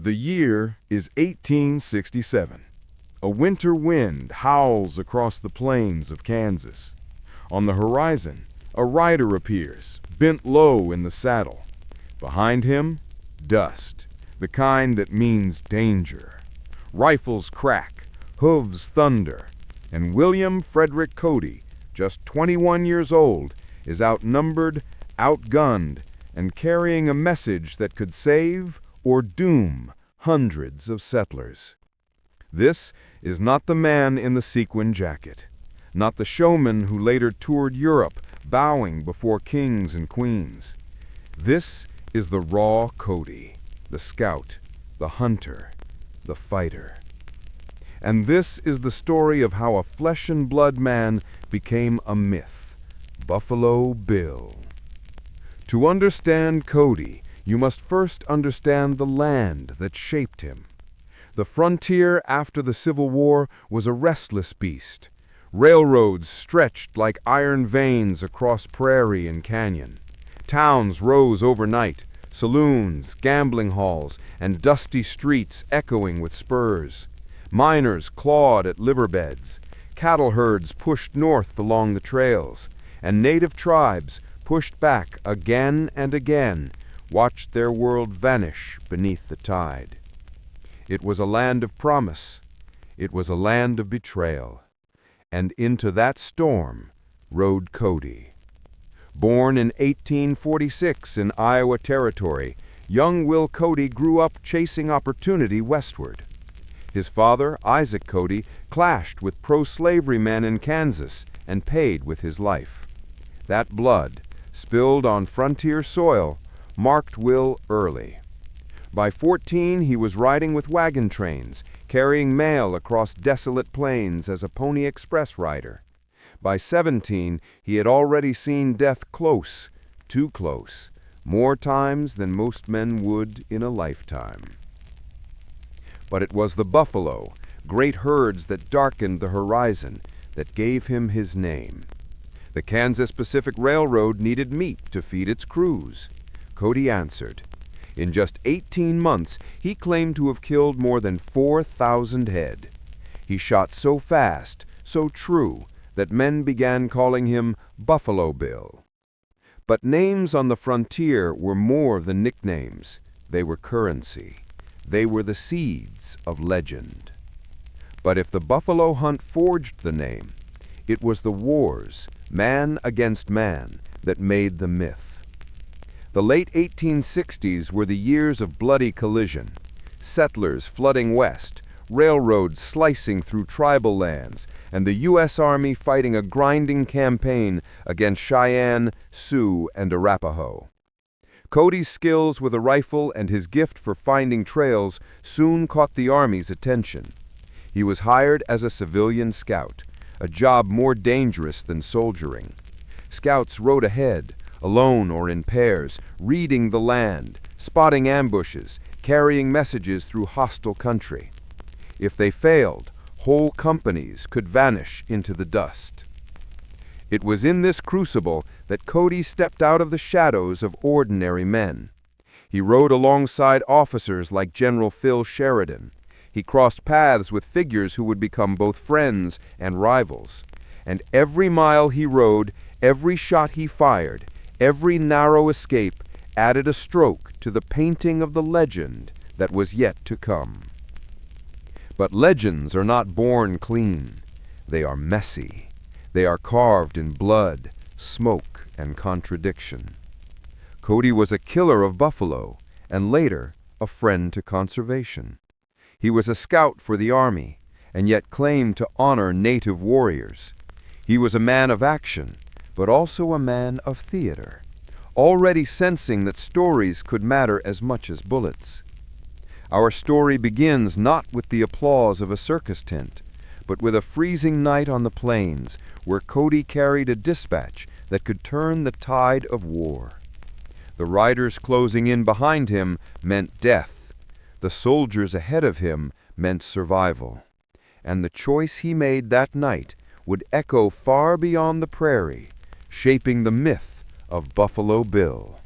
The year is 1867. A winter wind howls across the plains of Kansas. On the horizon, a rider appears, bent low in the saddle. Behind him, dust, the kind that means danger. Rifles crack, hooves thunder, and William Frederick Cody, just 21 years old, is outnumbered, outgunned, and carrying a message that could save or doom hundreds of settlers. This is not the man in the sequined jacket, not the showman who later toured Europe, bowing before kings and queens. This is the raw Cody, the scout, the hunter, the fighter. And this is the story of how a flesh-and-blood man became a myth, Buffalo Bill. To understand Cody, you must first understand the land that shaped him. The frontier after the Civil War was a restless beast. Railroads stretched like iron veins across prairie and canyon. Towns rose overnight, saloons, gambling halls, and dusty streets echoing with spurs. Miners clawed at riverbeds. Cattle herds pushed north along the trails, and native tribes, pushed back again and again, watched their world vanish beneath the tide. It was a land of promise. It was a land of betrayal. And into that storm rode Cody. Born in 1846 in Iowa Territory, young Will Cody grew up chasing opportunity westward. His father, Isaac Cody, clashed with pro-slavery men in Kansas and paid with his life. That blood, spilled on frontier soil, marked Will early. By 14, he was riding with wagon trains, carrying mail across desolate plains as a Pony Express rider. By 17, he had already seen death close, too close, more times than most men would in a lifetime. But it was the buffalo, great herds that darkened the horizon, that gave him his name. The Kansas Pacific Railroad needed meat to feed its crews. Cody answered. In just 18 months, he claimed to have killed more than 4,000 head. He shot so fast, so true, that men began calling him Buffalo Bill. But names on the frontier were more than nicknames. They were currency. They were the seeds of legend. But if the buffalo hunt forged the name, it was the wars, man against man, that made the myth. The late 1860s were the years of bloody collision. Settlers flooding west, railroads slicing through tribal lands, and the U.S. Army fighting a grinding campaign against Cheyenne, Sioux, and Arapaho. Cody's skills with a rifle and his gift for finding trails soon caught the Army's attention. He was hired as a civilian scout, a job more dangerous than soldiering. Scouts rode ahead, alone or in pairs, reading the land, spotting ambushes, carrying messages through hostile country. If they failed, whole companies could vanish into the dust. It was in this crucible that Cody stepped out of the shadows of ordinary men. He rode alongside officers like General Phil Sheridan. He crossed paths with figures who would become both friends and rivals. And every mile he rode, every shot he fired, every narrow escape added a stroke to the painting of the legend that was yet to come. But legends are not born clean. They are messy. They are carved in blood, smoke, and contradiction. Cody was a killer of buffalo, and later, a friend to conservation. He was a scout for the Army, and yet claimed to honor native warriors. He was a man of action, but also a man of theater, already sensing that stories could matter as much as bullets. Our story begins not with the applause of a circus tent, but with a freezing night on the plains where Cody carried a dispatch that could turn the tide of war. The riders closing in behind him meant death. The soldiers ahead of him meant survival. And the choice he made that night would echo far beyond the prairie, shaping the myth of Buffalo Bill,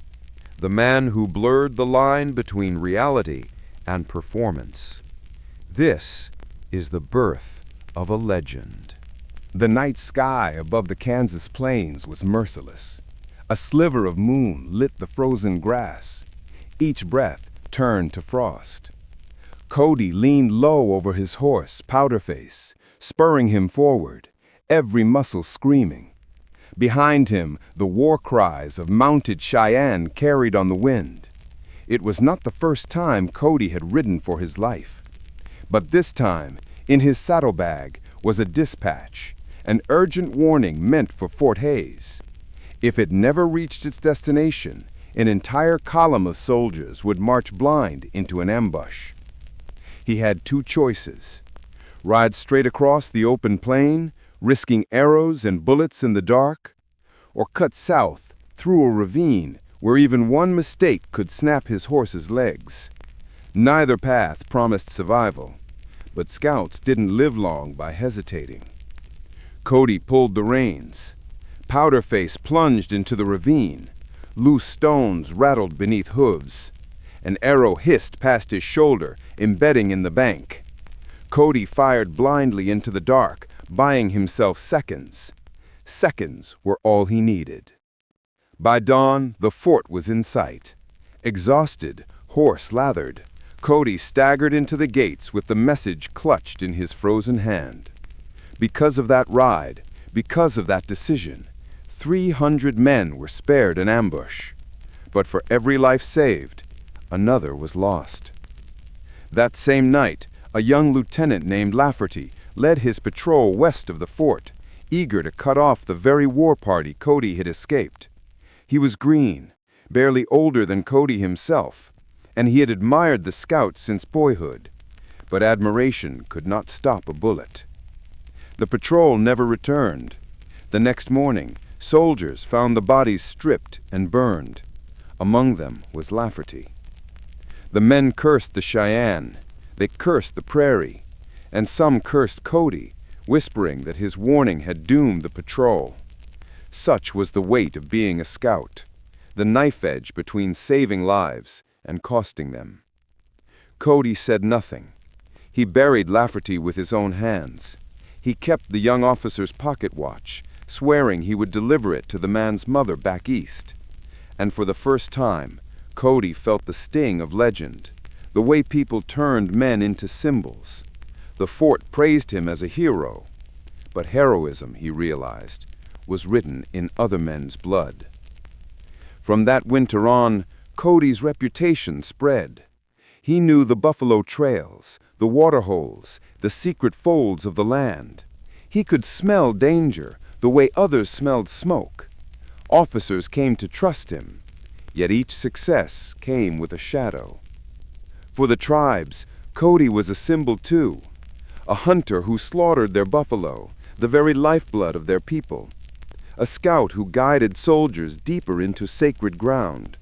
the man who blurred the line between reality and performance. This is the birth of a legend. The night sky above the Kansas plains was merciless. A sliver of moon lit the frozen grass. Each breath turned to frost. Cody leaned low over his horse, Powderface, spurring him forward, every muscle screaming. Behind him, the war cries of mounted Cheyenne carried on the wind. It was not the first time Cody had ridden for his life. But this time, in his saddlebag, was a dispatch, an urgent warning meant for Fort Hays. If it never reached its destination, an entire column of soldiers would march blind into an ambush. He had two choices: ride straight across the open plain, risking arrows and bullets in the dark, or cut south through a ravine where even one mistake could snap his horse's legs. Neither path promised survival, but scouts didn't live long by hesitating. Cody pulled the reins. Powderface plunged into the ravine. Loose stones rattled beneath hooves. An arrow hissed past his shoulder, embedding in the bank. Cody fired blindly into the dark, buying himself seconds. Seconds were all he needed. By dawn, the fort was in sight. Exhausted, horse-lathered, Cody staggered into the gates with the message clutched in his frozen hand. Because of that ride, because of that decision, 300 men were spared an ambush. But for every life saved, another was lost. That same night, a young lieutenant named Lafferty led his patrol west of the fort, eager to cut off the very war party Cody had escaped. He was green, barely older than Cody himself, and he had admired the scouts since boyhood. But admiration could not stop a bullet. The patrol never returned. The next morning, soldiers found the bodies stripped and burned. Among them was Lafferty. The men cursed the Cheyenne. They cursed the prairie. And some cursed Cody, whispering that his warning had doomed the patrol. Such was the weight of being a scout, the knife edge between saving lives and costing them. Cody said nothing. He buried Lafferty with his own hands. He kept the young officer's pocket watch, swearing he would deliver it to the man's mother back east. And for the first time, Cody felt the sting of legend, the way people turned men into symbols. The fort praised him as a hero, but heroism, he realized, was written in other men's blood. From that winter on, Cody's reputation spread. He knew the buffalo trails, the water holes, the secret folds of the land. He could smell danger the way others smelled smoke. Officers came to trust him, yet each success came with a shadow. For the tribes, Cody was a symbol too, a hunter who slaughtered their buffalo, the very lifeblood of their people, a scout who guided soldiers deeper into sacred ground.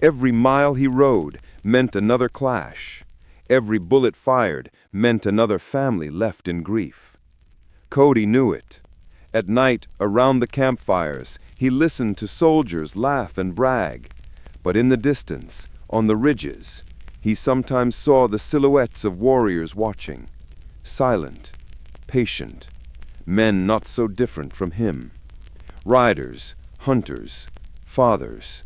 Every mile he rode meant another clash. Every bullet fired meant another family left in grief. Cody knew it. At night, around the campfires, he listened to soldiers laugh and brag. But in the distance, on the ridges, he sometimes saw the silhouettes of warriors watching, silent, patient, men not so different from him. Riders, hunters, fathers,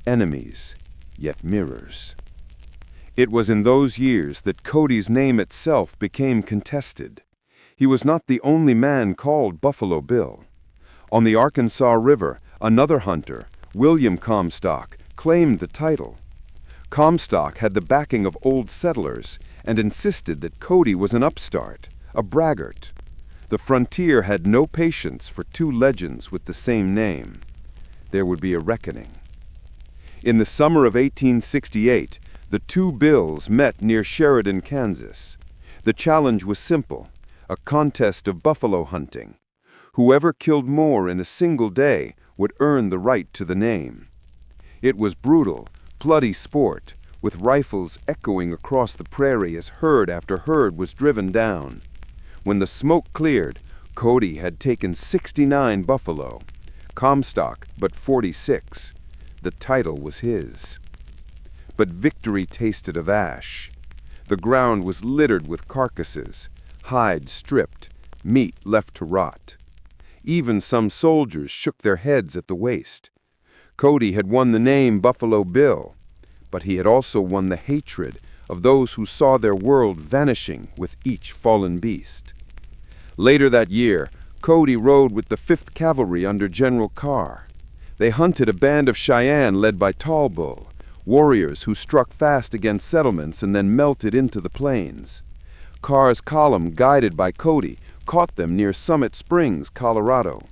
enemies, yet mirrors. It was in those years that Cody's name itself became contested. He was not the only man called Buffalo Bill. On the Arkansas River, another hunter, William Comstock, claimed the title. Comstock had the backing of old settlers and insisted that Cody was an upstart, a braggart. The frontier had no patience for two legends with the same name. There would be a reckoning. In the summer of 1868, the two Bills met near Sheridan, Kansas. The challenge was simple, a contest of buffalo hunting. Whoever killed more in a single day would earn the right to the name. It was brutal, bloody sport, with rifles echoing across the prairie as herd after herd was driven down. When the smoke cleared, Cody had taken 69 buffalo, Comstock but 46. The title was his. But victory tasted of ash. The ground was littered with carcasses, hide stripped, meat left to rot. Even some soldiers shook their heads at the waste. Cody had won the name Buffalo Bill, but he had also won the hatred of those who saw their world vanishing with each fallen beast. Later that year, Cody rode with the 5th Cavalry under General Carr. They hunted a band of Cheyenne led by Tall Bull, warriors who struck fast against settlements and then melted into the plains. Carr's column, guided by Cody, caught them near Summit Springs, Colorado.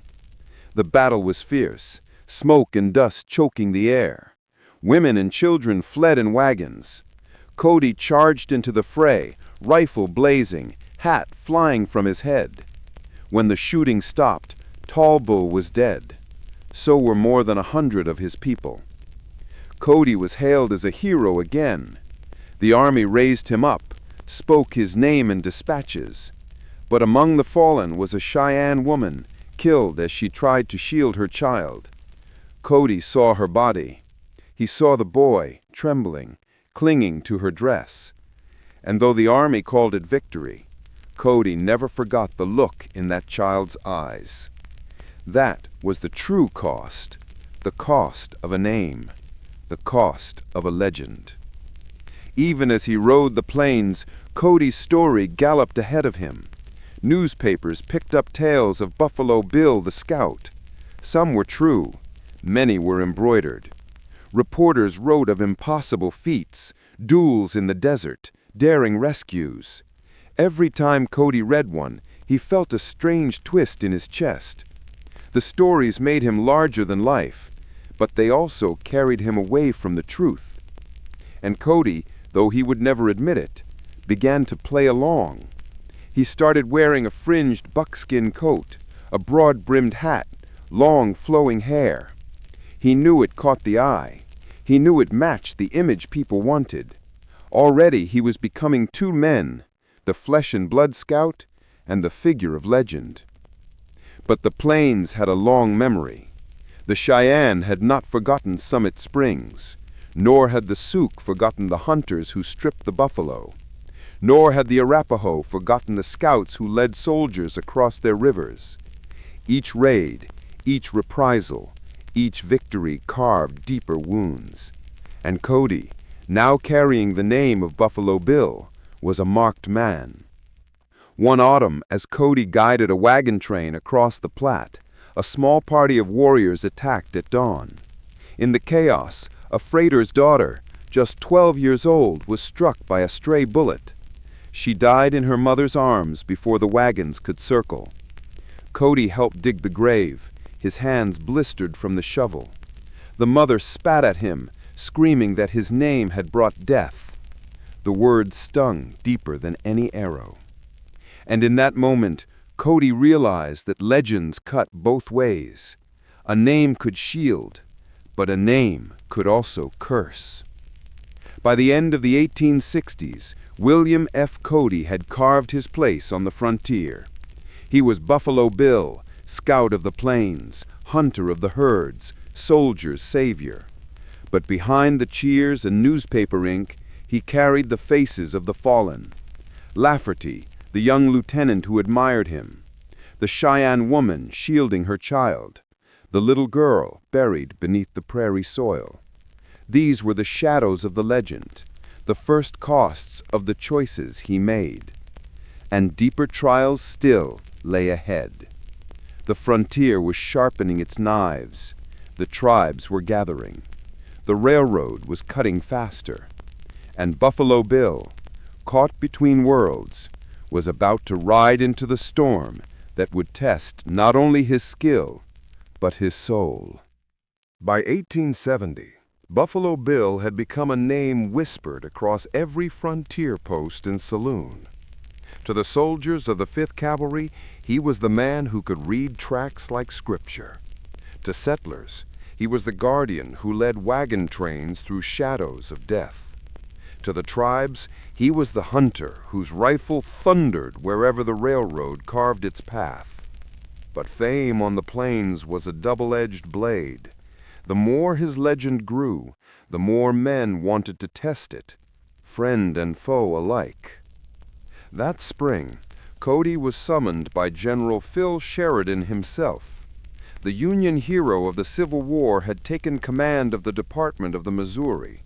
The battle was fierce, smoke and dust choking the air. Women and children fled in wagons. Cody charged into the fray, rifle blazing, hat flying from his head. When the shooting stopped, Tall Bull was dead. So were more than 100 of his people. Cody was hailed as a hero again. The army raised him up, spoke his name in dispatches. But among the fallen was a Cheyenne woman, killed as she tried to shield her child. Cody saw her body. He saw the boy, trembling, clinging to her dress. And though the army called it victory, Cody never forgot the look in that child's eyes. That was the true cost, the cost of a name, the cost of a legend. Even as he rode the plains, Cody's story galloped ahead of him. Newspapers picked up tales of Buffalo Bill the Scout. Some were true, many were embroidered. Reporters wrote of impossible feats, duels in the desert, daring rescues. Every time Cody read one, he felt a strange twist in his chest. The stories made him larger than life, but they also carried him away from the truth. And Cody, though he would never admit it, began to play along. He started wearing a fringed buckskin coat, a broad-brimmed hat, long flowing hair. He knew it caught the eye. He knew it matched the image people wanted. Already he was becoming two men, the flesh and blood scout and the figure of legend. But the plains had a long memory. The Cheyenne had not forgotten Summit Springs, nor had the Sioux forgotten the hunters who stripped the buffalo, nor had the Arapaho forgotten the scouts who led soldiers across their rivers. Each raid, each reprisal, each victory carved deeper wounds. And Cody, now carrying the name of Buffalo Bill, was a marked man. One autumn, as Cody guided a wagon train across the Platte, a small party of warriors attacked at dawn. In the chaos, a freighter's daughter, just 12 years old, was struck by a stray bullet. She died in her mother's arms before the wagons could circle. Cody helped dig the grave, his hands blistered from the shovel. The mother spat at him, screaming that his name had brought death. The words stung deeper than any arrow. And in that moment, Cody realized that legends cut both ways. A name could shield, but a name could also curse. By the end of the 1860s, William F. Cody had carved his place on the frontier. He was Buffalo Bill, scout of the plains, hunter of the herds, soldier's savior. But behind the cheers and newspaper ink, he carried the faces of the fallen. Lafferty, the young lieutenant who admired him. The Cheyenne woman shielding her child. The little girl buried beneath the prairie soil. These were the shadows of the legend, the first costs of the choices he made. And deeper trials still lay ahead. The frontier was sharpening its knives. The tribes were gathering. The railroad was cutting faster. And Buffalo Bill, caught between worlds, was about to ride into the storm that would test not only his skill, but his soul. By 1870, Buffalo Bill had become a name whispered across every frontier post and saloon. To the soldiers of the 5th Cavalry, he was the man who could read tracks like scripture. To settlers, he was the guardian who led wagon trains through shadows of death. To the tribes, he was the hunter whose rifle thundered wherever the railroad carved its path. But fame on the plains was a double-edged blade. The more his legend grew, the more men wanted to test it. friend and foe alike. That spring, Cody was summoned by General Phil Sheridan himself. The Union hero of the Civil War had taken command of the Department of the Missouri.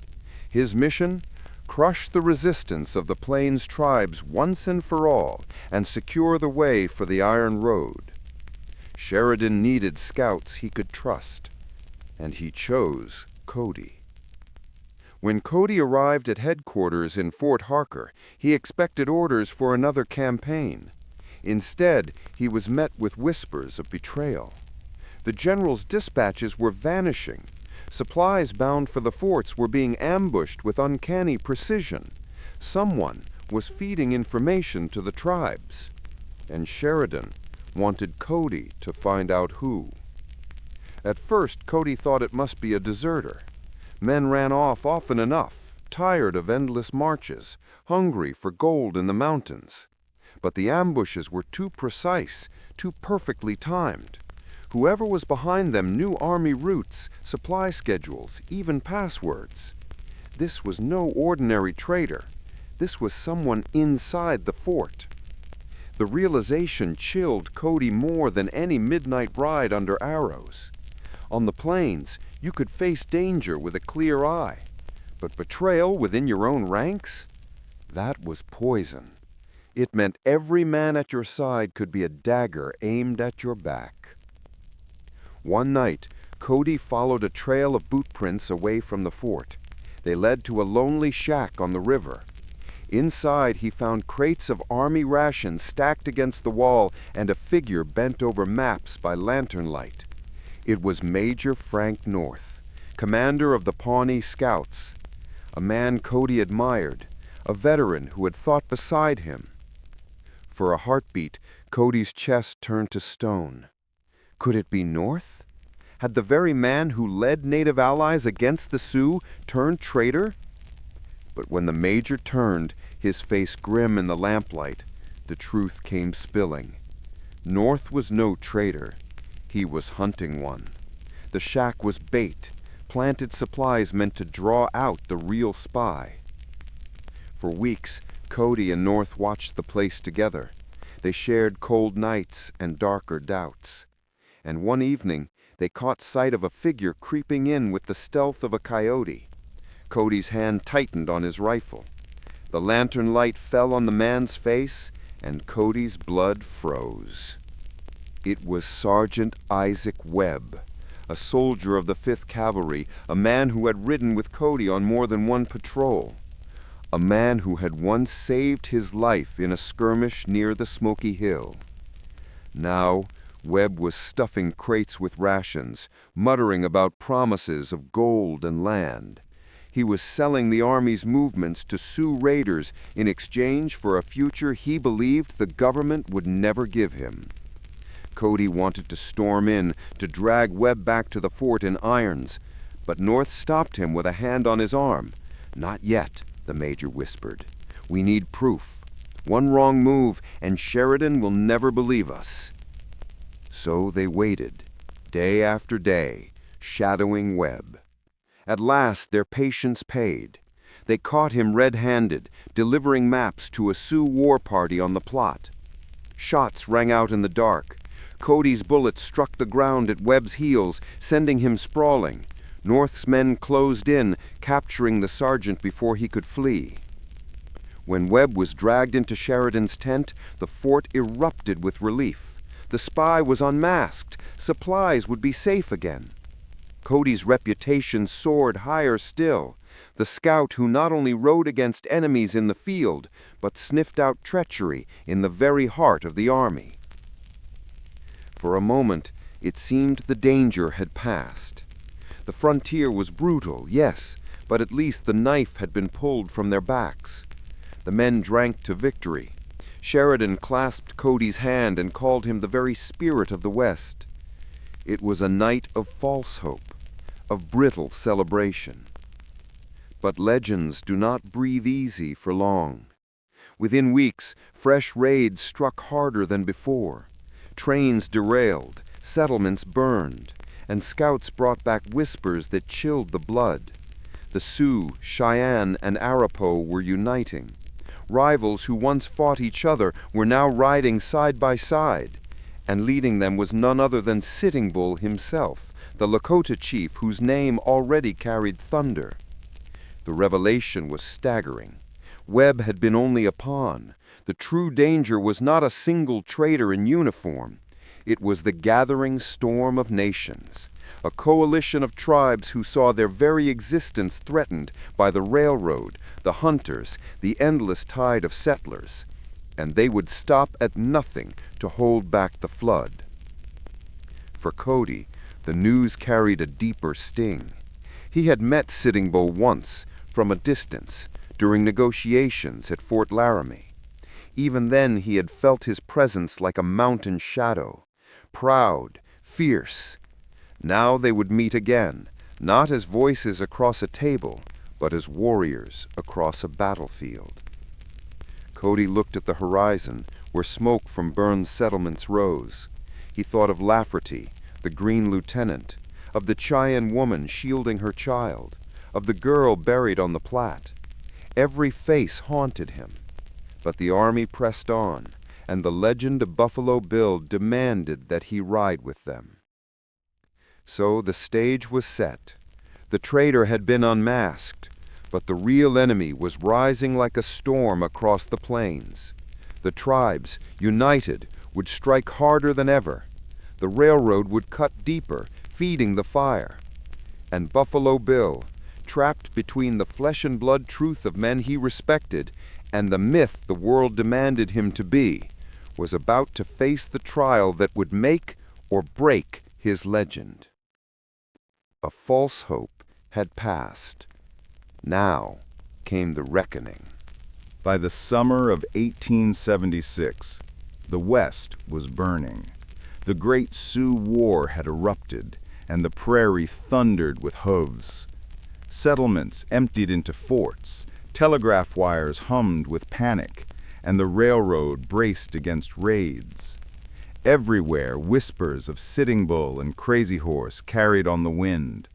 His mission? Crush the resistance of the Plains tribes once and for all and secure the way for the Iron Road. Sheridan needed scouts he could trust, and he chose Cody. When Cody arrived at headquarters in Fort Harker, he expected orders for another campaign. Instead, he was met with whispers of betrayal. The general's dispatches were vanishing. Supplies bound for the forts were being ambushed with uncanny precision. Someone was feeding information to the tribes, and Sheridan wanted Cody to find out who. At first, Cody thought it must be a deserter. Men ran off often enough, tired of endless marches, hungry for gold in the mountains. But the ambushes were too precise, too perfectly timed. Whoever was behind them knew army routes, supply schedules, even passwords. This was no ordinary traitor. This was someone inside the fort. The realization chilled Cody more than any midnight ride under arrows. On the plains, you could face danger with a clear eye. But betrayal within your own ranks? That was poison. It meant every man at your side could be a dagger aimed at your back. One night, Cody followed a trail of boot prints away from the fort. They led to a lonely shack on the river. Inside, he found crates of army rations stacked against the wall and a figure bent over maps by lantern light. It was Major Frank North, commander of the Pawnee Scouts, a man Cody admired, a veteran who had fought beside him. For a heartbeat, Cody's chest turned to stone. Could it be North? Had the very man who led Native allies against the Sioux turned traitor? But when the major turned, his face grim in the lamplight, the truth came spilling. North was no traitor. He was hunting one. The shack was bait, planted supplies meant to draw out the real spy. For weeks, Cody and North watched the place together. They shared cold nights and darker doubts. And one evening, they caught sight of a figure creeping in with the stealth of a coyote. Cody's hand tightened on his rifle. The lantern light fell on the man's face, and Cody's blood froze. It was Sergeant Isaac Webb, a soldier of the 5th Cavalry, a man who had ridden with Cody on more than one patrol. A man who had once saved his life in a skirmish near the Smoky Hill. Now, Webb was stuffing crates with rations, muttering about promises of gold and land. He was selling the Army's movements to Sioux raiders in exchange for a future he believed the government would never give him. Cody wanted to storm in, to drag Webb back to the fort in irons, but North stopped him with a hand on his arm. "Not yet," the major whispered. "We need proof. One wrong move, and Sheridan will never believe us." So they waited, day after day, shadowing Webb. At last their patience paid. They caught him red-handed, delivering maps to a Sioux war party on the plot. Shots rang out in the dark. Cody's bullet struck the ground at Webb's heels, sending him sprawling. North's men closed in, capturing the sergeant before he could flee. When Webb was dragged into Sheridan's tent, the fort erupted with relief. The spy was unmasked. Supplies would be safe again. Cody's reputation soared higher still. The scout who not only rode against enemies in the field, but sniffed out treachery in the very heart of the army. For a moment, it seemed the danger had passed. The frontier was brutal, yes, but at least the knife had been pulled from their backs. The men drank to victory. Sheridan clasped Cody's hand and called him the very spirit of the West. It was a night of false hope, of brittle celebration. But legends do not breathe easy for long. Within weeks, fresh raids struck harder than before. Trains derailed, settlements burned, and scouts brought back whispers that chilled the blood. The Sioux, Cheyenne, and Arapaho were uniting. Rivals who once fought each other were now riding side by side, and leading them was none other than Sitting Bull himself, the Lakota chief whose name already carried thunder. The revelation was staggering. Webb had been only a pawn. The true danger was not a single traitor in uniform. It was the gathering storm of nations, a coalition of tribes who saw their very existence threatened by the railroad, the hunters, the endless tide of settlers, and they would stop at nothing to hold back the flood. For Cody, the news carried a deeper sting. He had met Sitting Bull once, from a distance, during negotiations at Fort Laramie. Even then he had felt his presence like a mountain shadow, proud, fierce. Now they would meet again, not as voices across a table, but as warriors across a battlefield. Cody looked at the horizon, where smoke from burned settlements rose. He thought of Lafferty, the Green Lieutenant, of the Cheyenne woman shielding her child, of the girl buried on the Platte. Every face haunted him. But the army pressed on, and the legend of Buffalo Bill demanded that he ride with them. So the stage was set. The traitor had been unmasked, but the real enemy was rising like a storm across the plains. The tribes, united, would strike harder than ever. The railroad would cut deeper, feeding the fire. And Buffalo Bill, trapped between the flesh and blood truth of men he respected and the myth the world demanded him to be, was about to face the trial that would make or break his legend. A false hope had passed. Now came the reckoning. By the summer of 1876, the West was burning. The Great Sioux War had erupted, and the prairie thundered with hooves. Settlements emptied into forts, telegraph wires hummed with panic, and the railroad braced against raids. Everywhere, whispers of Sitting Bull and Crazy Horse carried on the wind.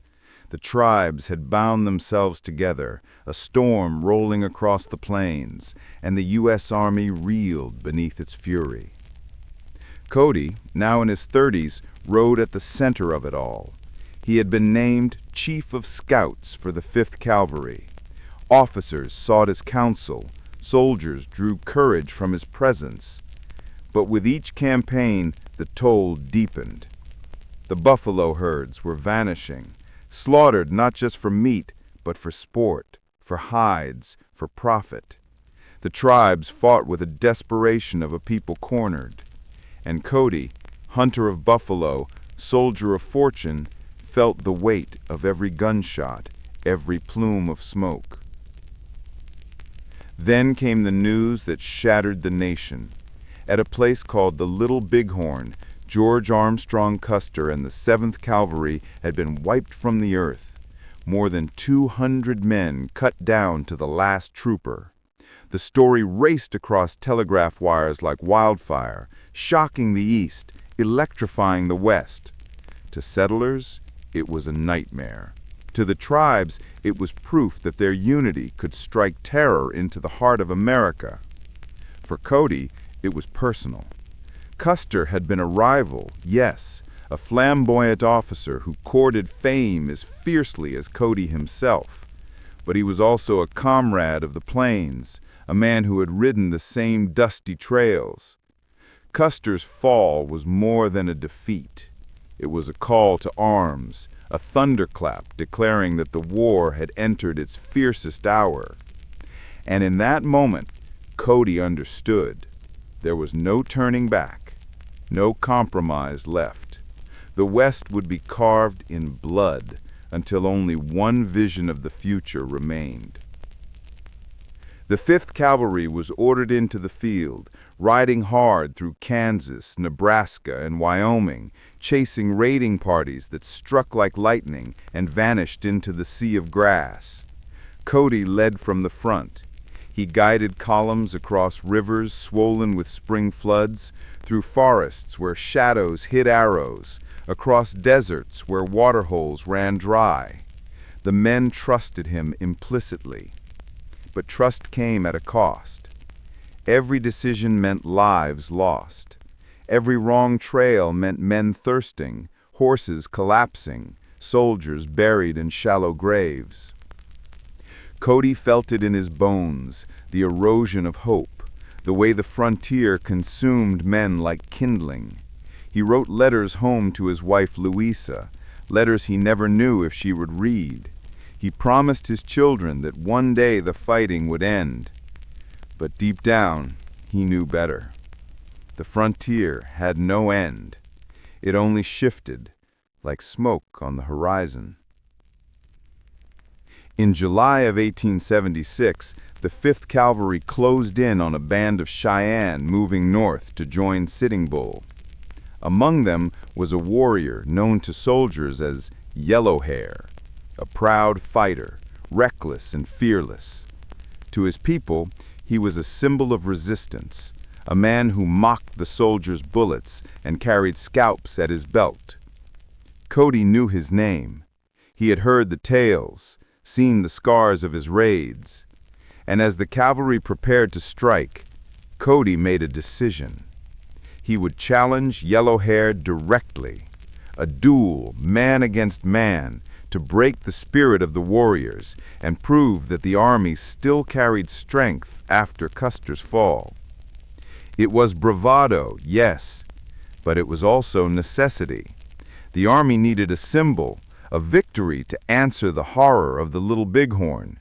The tribes had bound themselves together, a storm rolling across the plains, and the U.S. Army reeled beneath its fury. Cody, now in his 30s, rode at the center of it all. He had been named Chief of Scouts for the 5th Cavalry. Officers sought his counsel, soldiers drew courage from his presence. But with each campaign, the toll deepened. The buffalo herds were vanishing, slaughtered not just for meat, but for sport, for hides, for profit. The tribes fought with a desperation of a people cornered. And Cody, hunter of buffalo, soldier of fortune, felt the weight of every gunshot, every plume of smoke. Then came the news that shattered the nation. At a place called the Little Bighorn, George Armstrong Custer and the 7th Cavalry had been wiped from the earth. More than 200 men cut down to the last trooper. The story raced across telegraph wires like wildfire, shocking the East, electrifying the West. To settlers, it was a nightmare. To the tribes, it was proof that their unity could strike terror into the heart of America. For Cody, it was personal. Custer had been a rival, yes, a flamboyant officer who courted fame as fiercely as Cody himself. But he was also a comrade of the plains, a man who had ridden the same dusty trails. Custer's fall was more than a defeat. It was a call to arms, a thunderclap declaring that the war had entered its fiercest hour. And in that moment, Cody understood. There was no turning back, no compromise left. The West would be carved in blood until only one vision of the future remained. The 5th Cavalry was ordered into the field, riding hard through Kansas, Nebraska, and Wyoming, chasing raiding parties that struck like lightning and vanished into the sea of grass. Cody led from the front. He guided columns across rivers swollen with spring floods, through forests where shadows hid arrows, across deserts where waterholes ran dry. The men trusted him implicitly. But trust came at a cost. Every decision meant lives lost. Every wrong trail meant men thirsting, horses collapsing, soldiers buried in shallow graves. Cody felt it in his bones, the erosion of hope, the way the frontier consumed men like kindling. He wrote letters home to his wife Louisa, letters he never knew if she would read. He promised his children that one day the fighting would end. But deep down, he knew better. The frontier had no end. It only shifted, like smoke on the horizon. In July of 1876, the 5th Cavalry closed in on a band of Cheyenne moving north to join Sitting Bull. Among them was a warrior known to soldiers as Yellow Hair, a proud fighter, reckless and fearless. To his people, he was a symbol of resistance, a man who mocked the soldiers' bullets and carried scalps at his belt. Cody knew his name. He had heard the tales, seen the scars of his raids. And as the cavalry prepared to strike, Cody made a decision. He would challenge Yellow Hair directly, a duel, man against man, to break the spirit of the warriors and prove that the army still carried strength after Custer's fall. It was bravado, yes, but it was also necessity. The army needed a symbol, a victory to answer the horror of the Little Bighorn.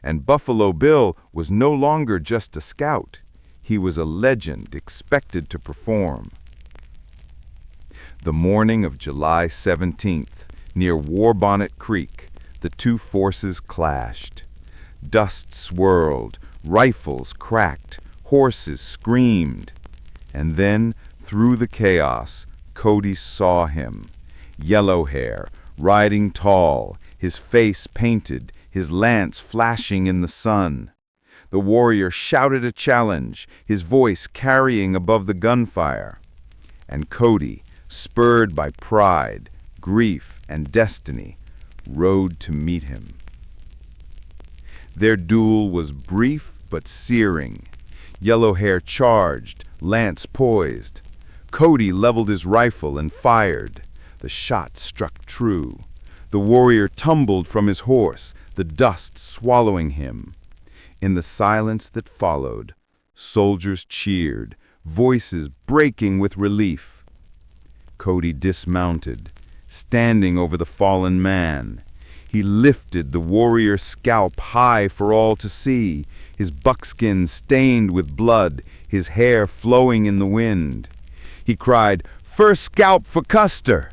And Buffalo Bill was no longer just a scout. He was a legend expected to perform. The morning of July 17th, near Warbonnet Creek, the two forces clashed. Dust swirled, rifles cracked, horses screamed. And then, through the chaos, Cody saw him. Yellow Hair, riding tall, his face painted, his lance flashing in the sun. The warrior shouted a challenge, his voice carrying above the gunfire. And Cody, spurred by pride, grief, and destiny, rode to meet him. Their duel was brief but searing. Yellow Hair charged, lance poised. Cody leveled his rifle and fired. The shot struck true. The warrior tumbled from his horse, the dust swallowing him. In the silence that followed, soldiers cheered, voices breaking with relief. Cody dismounted, standing over the fallen man. He lifted the warrior's scalp high for all to see, his buckskin stained with blood, his hair flowing in the wind. He cried, "First scalp for Custer!"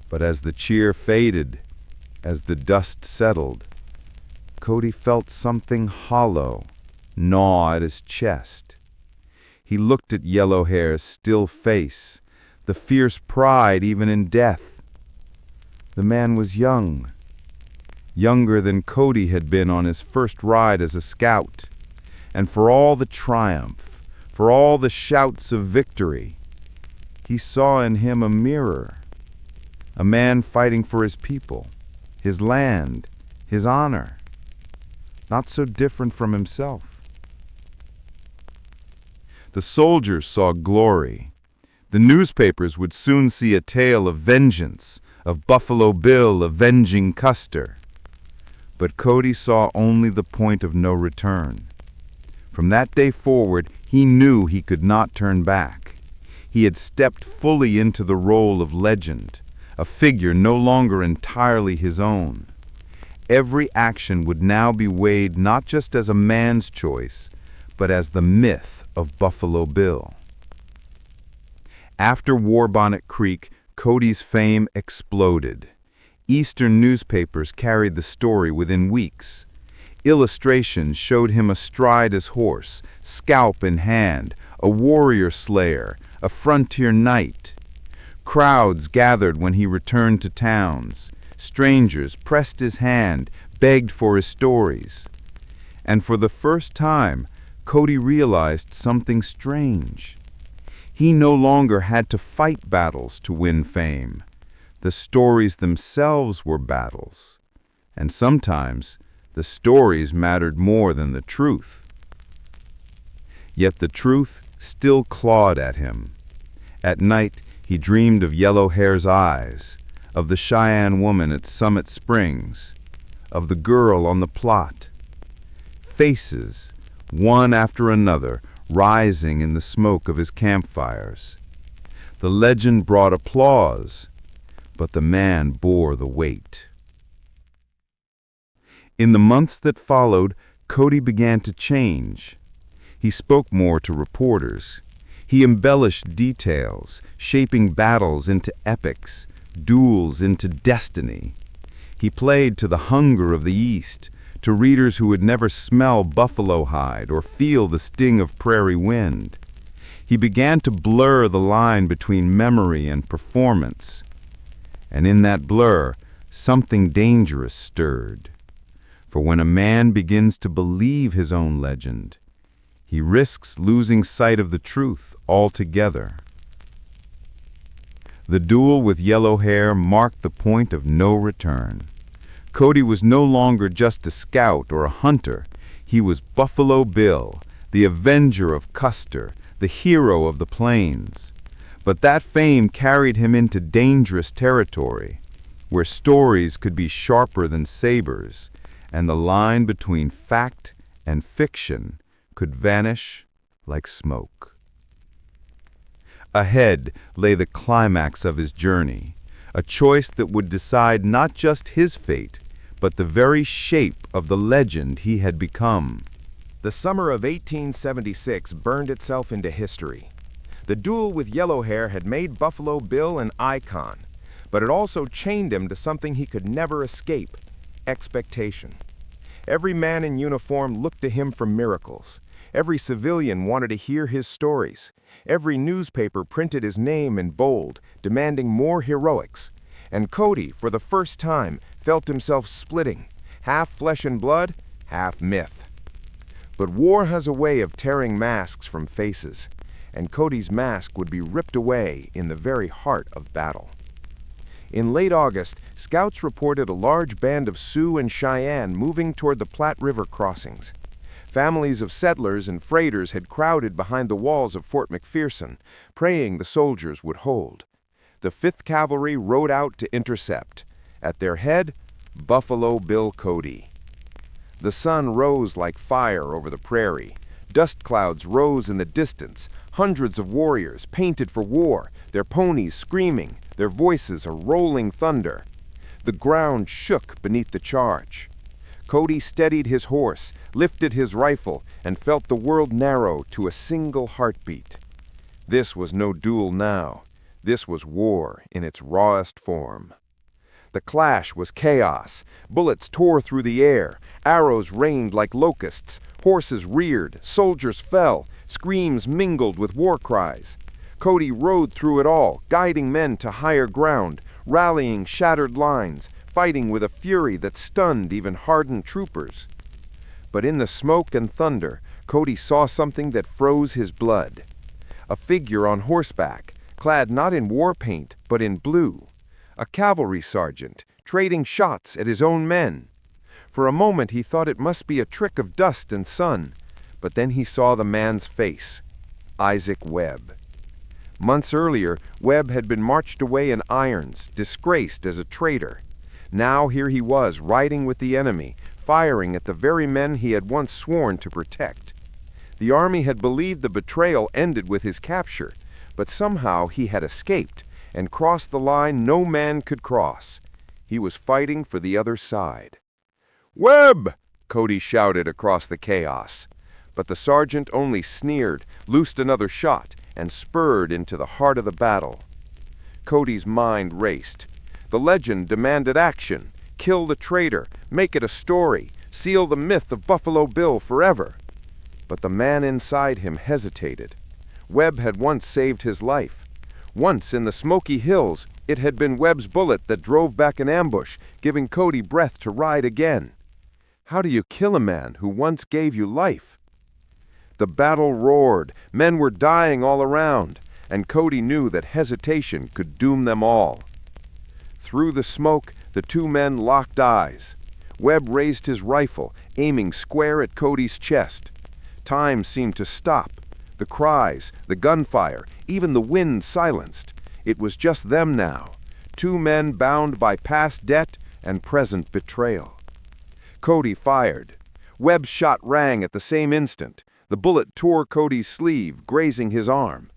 But as the cheer faded, as the dust settled, Cody felt something hollow gnaw at his chest. He looked at Yellow Hair's still face, the fierce pride even in death. The man was young, younger than Cody had been on his first ride as a scout, and for all the triumph, for all the shouts of victory, he saw in him a mirror. A man fighting for his people, his land, his honor. Not so different from himself. The soldiers saw glory. The newspapers would soon see a tale of vengeance, of Buffalo Bill avenging Custer. But Cody saw only the point of no return. From that day forward, he knew he could not turn back. He had stepped fully into the role of legend, a figure no longer entirely his own. Every action would now be weighed not just as a man's choice, but as the myth of Buffalo Bill. After Warbonnet Creek, Cody's fame exploded. Eastern newspapers carried the story within weeks. Illustrations showed him astride his horse, scalp in hand, a warrior slayer, a frontier knight. Crowds gathered when he returned to towns. Strangers pressed his hand, begged for his stories. And for the first time, Cody realized something strange. He no longer had to fight battles to win fame. The stories themselves were battles, And sometimes the stories mattered more than the truth. Yet the truth still clawed at him. At night, he dreamed of Yellowhair's eyes, of the Cheyenne woman at Summit Springs, of the girl on the plot. Faces, one after another, rising in the smoke of his campfires. The legend brought applause, but the man bore the weight. In the months that followed, Cody began to change. He spoke more to reporters. He embellished details, shaping battles into epics, duels into destiny. He played to the hunger of the East, to readers who would never smell buffalo hide or feel the sting of prairie wind. He began to blur the line between memory and performance. And in that blur, something dangerous stirred. For when a man begins to believe his own legend, he risks losing sight of the truth altogether. The duel with Yellowhair marked the point of no return. Cody was no longer just a scout or a hunter. He was Buffalo Bill, the avenger of Custer, the hero of the plains. But that fame carried him into dangerous territory, where stories could be sharper than sabers, and the line between fact and fiction could vanish like smoke. Ahead lay the climax of his journey, a choice that would decide not just his fate, but the very shape of the legend he had become. The summer of 1876 burned itself into history. The duel with Yellowhair had made Buffalo Bill an icon, but it also chained him to something he could never escape: expectation. Every man in uniform looked to him for miracles. Every civilian wanted to hear his stories. Every newspaper printed his name in bold, demanding more heroics. And Cody, for the first time, felt himself splitting, half flesh and blood, half myth. But war has a way of tearing masks from faces, and Cody's mask would be ripped away in the very heart of battle. In late August, scouts reported a large band of Sioux and Cheyenne moving toward the Platte River crossings. Families of settlers and freighters had crowded behind the walls of Fort McPherson, praying the soldiers would hold. The 5th Cavalry rode out to intercept. At their head, Buffalo Bill Cody. The sun rose like fire over the prairie. Dust clouds rose in the distance, hundreds of warriors painted for war, their ponies screaming, their voices a rolling thunder. The ground shook beneath the charge. Cody steadied his horse, lifted his rifle, and felt the world narrow to a single heartbeat. This was no duel now. This was war in its rawest form. The clash was chaos. Bullets tore through the air. Arrows rained like locusts. Horses reared. Soldiers fell. Screams mingled with war cries. Cody rode through it all, guiding men to higher ground, rallying shattered lines, fighting with a fury that stunned even hardened troopers. But in the smoke and thunder, Cody saw something that froze his blood. A figure on horseback, clad not in war paint, but in blue. A cavalry sergeant, trading shots at his own men. For a moment he thought it must be a trick of dust and sun, but then he saw the man's face, Isaac Webb. Months earlier, Webb had been marched away in irons, disgraced as a traitor. Now here he was, riding with the enemy, firing at the very men he had once sworn to protect. The army had believed the betrayal ended with his capture, but somehow he had escaped and crossed the line no man could cross. He was fighting for the other side. "Webb!" Cody shouted across the chaos. But the sergeant only sneered, loosed another shot, and spurred into the heart of the battle. Cody's mind raced. The legend demanded action. Kill the traitor, make it a story, seal the myth of Buffalo Bill forever. But the man inside him hesitated. Webb had once saved his life. Once in the Smoky Hills, it had been Webb's bullet that drove back an ambush, giving Cody breath to ride again. How do you kill a man who once gave you life? The battle roared, men were dying all around, and Cody knew that hesitation could doom them all. Through the smoke, the two men locked eyes. Webb raised his rifle, aiming square at Cody's chest. Time seemed to stop. The cries, the gunfire, even the wind silenced. It was just them now, two men bound by past debt and present betrayal. Cody fired. Webb's shot rang at the same instant. The bullet tore Cody's sleeve, grazing his arm.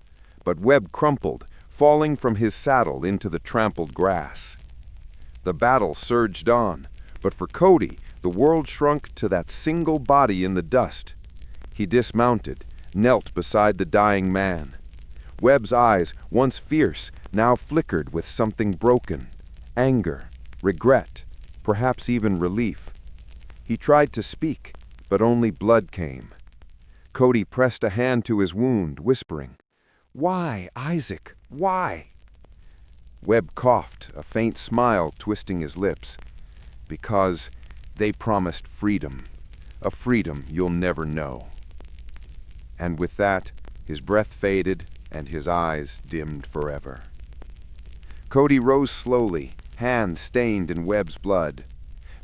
But Webb crumpled, falling from his saddle into the trampled grass. The battle surged on, but for Cody, the world shrunk to that single body in the dust. He dismounted, knelt beside the dying man. Webb's eyes, once fierce, now flickered with something broken. Anger, regret, perhaps even relief. He tried to speak, but only blood came. Cody pressed a hand to his wound, whispering, "Why, Isaac, why?" Webb coughed, a faint smile twisting his lips. "Because they promised freedom, a freedom you'll never know." And with that, his breath faded and his eyes dimmed forever. Cody rose slowly, hands stained in Webb's blood.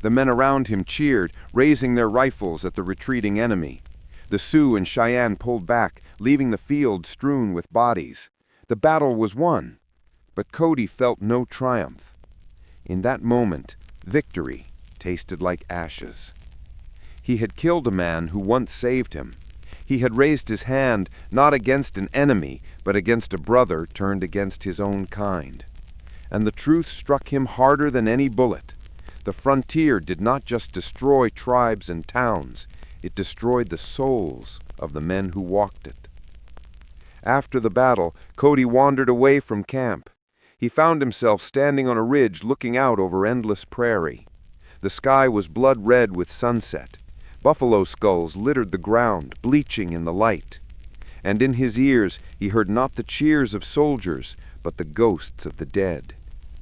The men around him cheered, raising their rifles at the retreating enemy. The Sioux and Cheyenne pulled back, leaving the field strewn with bodies. The battle was won, but Cody felt no triumph. In that moment, victory tasted like ashes. He had killed a man who once saved him. He had raised his hand not against an enemy, but against a brother turned against his own kind. And the truth struck him harder than any bullet. The frontier did not just destroy tribes and towns, it destroyed the souls of the men who walked it. After the battle, Cody wandered away from camp. He found himself standing on a ridge looking out over endless prairie. The sky was blood red with sunset. Buffalo skulls littered the ground, bleaching in the light. And in his ears he heard not the cheers of soldiers, but the ghosts of the dead.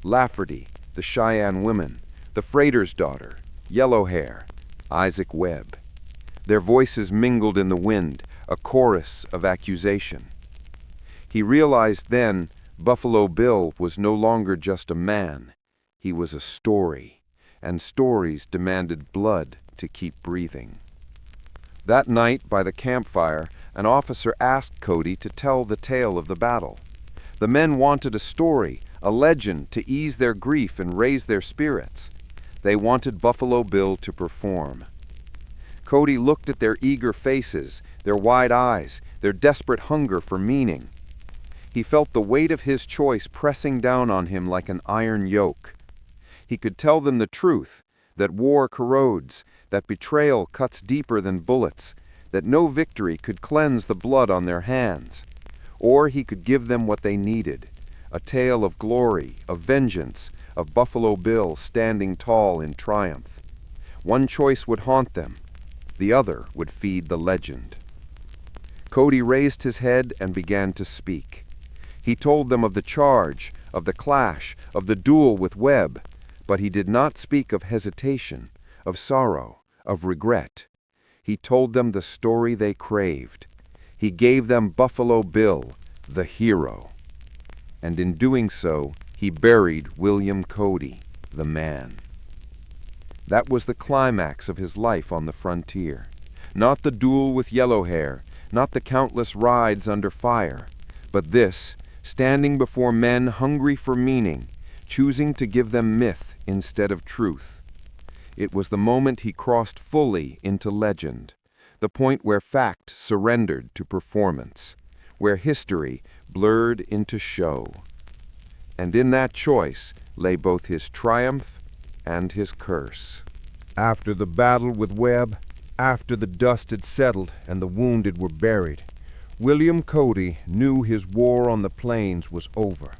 Lafferty, the Cheyenne women, the freighter's daughter, Yellow Hair, Isaac Webb. Their voices mingled in the wind, a chorus of accusation. He realized then Buffalo Bill was no longer just a man. He was a story, and stories demanded blood to keep breathing. That night, by the campfire, an officer asked Cody to tell the tale of the battle. The men wanted a story, a legend to ease their grief and raise their spirits. They wanted Buffalo Bill to perform. Cody looked at their eager faces, their wide eyes, their desperate hunger for meaning. He felt the weight of his choice pressing down on him like an iron yoke. He could tell them the truth, that war corrodes, that betrayal cuts deeper than bullets, that no victory could cleanse the blood on their hands. Or he could give them what they needed, a tale of glory, of vengeance, of Buffalo Bill standing tall in triumph. One choice would haunt them, the other would feed the legend. Cody raised his head and began to speak. He told them of the charge, of the clash, of the duel with Webb, but he did not speak of hesitation, of sorrow, of regret. He told them the story they craved. He gave them Buffalo Bill, the hero. And in doing so, he buried William Cody, the man. That was the climax of his life on the frontier. Not the duel with Yellow Hair, not the countless rides under fire, but this, standing before men hungry for meaning, choosing to give them myth instead of truth. It was the moment he crossed fully into legend, the point where fact surrendered to performance, where history blurred into show. And in that choice lay both his triumph and his curse. After the battle with Webb, after the dust had settled and the wounded were buried, William Cody knew his war on the plains was over.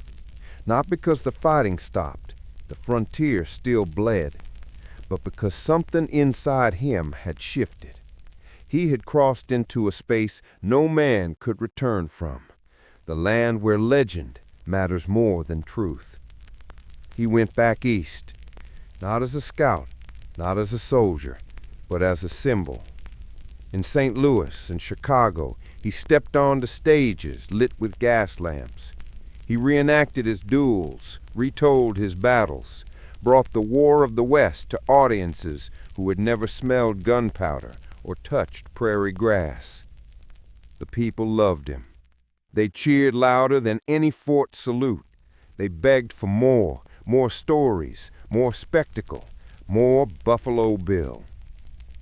Not because the fighting stopped, the frontier still bled, but because something inside him had shifted. He had crossed into a space no man could return from, the land where legend matters more than truth. He went back east, not as a scout, not as a soldier, but as a symbol. In St. Louis and Chicago, he stepped onto stages lit with gas lamps. He reenacted his duels, retold his battles, brought the War of the West to audiences who had never smelled gunpowder or touched prairie grass. The people loved him. They cheered louder than any fort salute. They begged for more stories, more spectacle, more Buffalo Bill.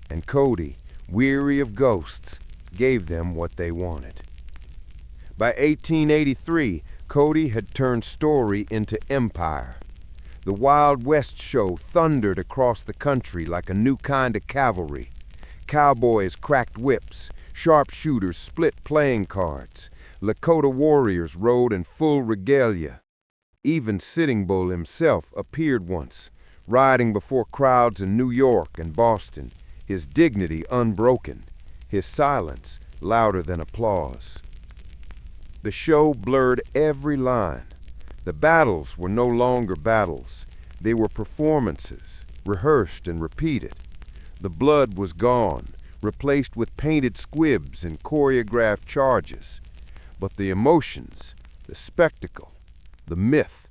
And Cody, weary of ghosts, gave them what they wanted. By 1883, Cody had turned story into empire. The Wild West show thundered across the country like a new kind of cavalry. Cowboys cracked whips, sharpshooters split playing cards, Lakota warriors rode in full regalia. Even Sitting Bull himself appeared once, riding before crowds in New York and Boston, his dignity unbroken, his silence louder than applause. The show blurred every line. The battles were no longer battles. They were performances, rehearsed and repeated. The blood was gone, replaced with painted squibs and choreographed charges. But the emotions, the spectacle, the myth,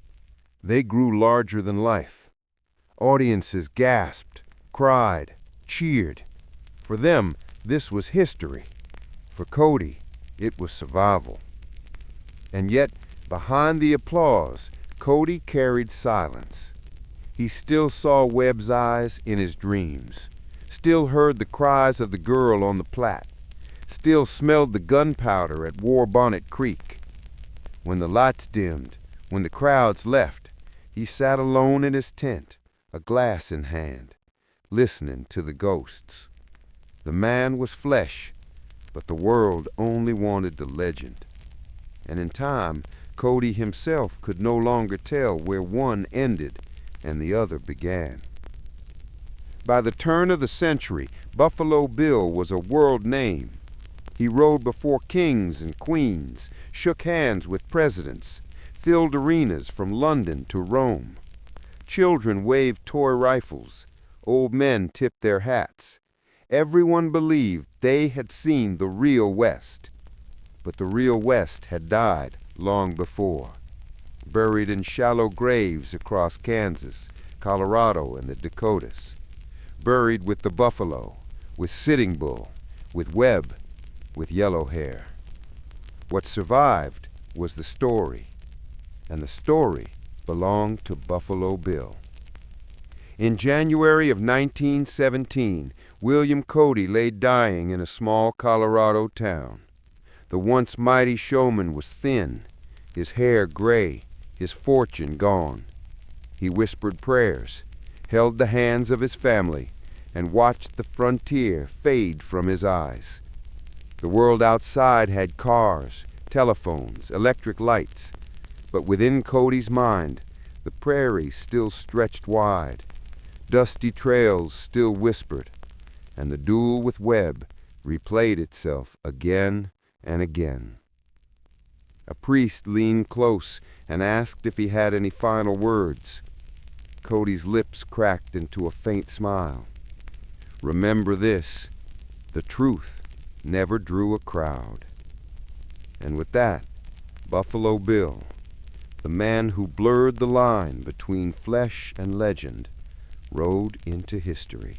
they grew larger than life. Audiences gasped, cried, cheered. For them, this was history. For Cody, it was survival. And yet, behind the applause, Cody carried silence. He still saw Webb's eyes in his dreams, still heard the cries of the girl on the Platte, still smelled the gunpowder at War Bonnet Creek. When the lights dimmed, when the crowds left, he sat alone in his tent, a glass in hand, listening to the ghosts. The man was flesh, but the world only wanted the legend. And in time, Cody himself could no longer tell where one ended and the other began. By the turn of the century, Buffalo Bill was a world name. He rode before kings and queens, shook hands with presidents, filled arenas from London to Rome. Children waved toy rifles, old men tipped their hats. Everyone believed they had seen the real West. But the real West had died long before, buried in shallow graves across Kansas, Colorado, and the Dakotas, buried with the buffalo, with Sitting Bull, with Webb, with Yellow Hair. What survived was the story, and the story belonged to Buffalo Bill. In January of 1917, William Cody lay dying in a small Colorado town. The once mighty showman was thin, his hair gray, his fortune gone. He whispered prayers, held the hands of his family, and watched the frontier fade from his eyes. The world outside had cars, telephones, electric lights, but within Cody's mind, the prairie still stretched wide. Dusty trails still whispered, and the duel with Webb replayed itself again and again. A priest leaned close and asked if he had any final words. Cody's lips cracked into a faint smile. Remember this, the truth never drew a crowd. And with that, Buffalo Bill, the man who blurred the line between flesh and legend, rode into history.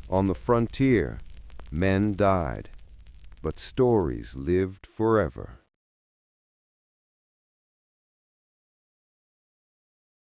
On the frontier, men died, but stories lived forever.